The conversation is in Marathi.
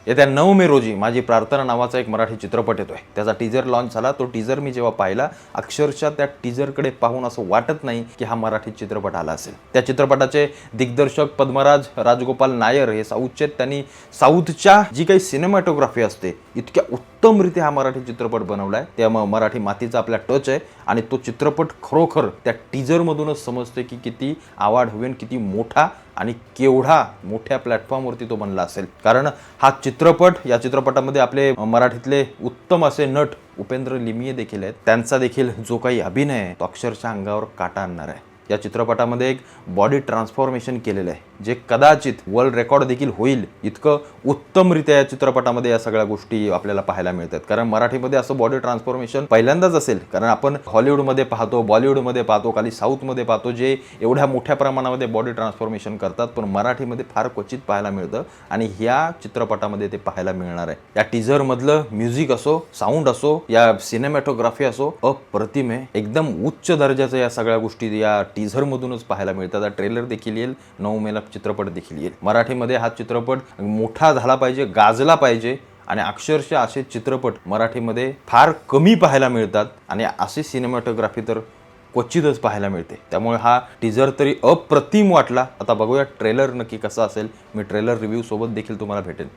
येत्या 9 मे रोजी माझी प्रार्थना नावाचा एक मराठी चित्रपट येतोय. त्याचा टीजर लॉन्च झाला. तो टीजर मी जेव्हा पाहिला, अक्षरशः त्या टीजरकडे पाहून असं वाटत नाही की हा मराठी चित्रपट आला असेल. त्या चित्रपटाचे दिग्दर्शक पद्मराज राजगोपाल नायर हे साऊथचे. त्यांनी साऊथच्या जी काही सिनेमॅटोग्राफी असते इतक्या उत्तमरित्या हा मराठी चित्रपट बनवलाय. त्या मराठी मातीचा आपला टच आहे आणि तो चित्रपट खरोखर त्या टीजरमधूनच समजते की किती आवाढव्य, किती मोठा आणि केवढा मोठ्या प्लॅटफॉर्मवरती तो बनला असेल. कारण हा चित्रपट, या चित्रपटामध्ये आपले मराठीतले उत्तम असे नट उपेंद्र लिमये देखील आहेत. त्यांचा देखील जो काही अभिनय आहे तो अक्षरशः अंगावर काटा आणणार आहे. या चित्रपटामध्ये एक बॉडी ट्रान्सफॉर्मेशन केलेलं आहे जे कदाचित वर्ल्ड रेकॉर्ड देखील होईल. इतकं उत्तमरित्या या चित्रपटामध्ये या सगळ्या गोष्टी आपल्याला पाहायला मिळतात. कारण मराठीमध्ये असं बॉडी ट्रान्सफॉर्मेशन पहिल्यांदाच असेल. कारण आपण हॉलिवूडमध्ये पाहतो, बॉलिवूडमध्ये पाहतो, खाली साऊथमध्ये पाहतो जे एवढ्या मोठ्या प्रमाणामध्ये बॉडी ट्रान्सफॉर्मेशन करतात, पण मराठीमध्ये फार क्वचित पाहायला मिळतं आणि ह्या चित्रपटामध्ये ते पाहायला मिळणार आहे. या टीजरमधलं म्युझिक असो, साऊंड असो, या सिनेमॅटोग्राफी असो, अप्रतिम आहे. एकदम उच्च दर्जाच्या या सगळ्या गोष्टी या टीझरमधूनच पाहायला मिळतात. ट्रेलर देखील येईल, 9 मेला चित्रपट देखील येईल. मराठीमध्ये हा चित्रपट मोठा झाला पाहिजे, गाजला पाहिजे आणि अक्षरशः असे चित्रपट मराठीमध्ये फार कमी पाहायला मिळतात आणि अशी सिनेमॅटोग्राफी तर क्वचितच पाहायला मिळते. त्यामुळे हा टीजर तरी अप्रतिम वाटला. आता बघूया ट्रेलर नक्की कसा असेल. मी ट्रेलर रिव्ह्यू सोबत देखील तुम्हाला भेटेन.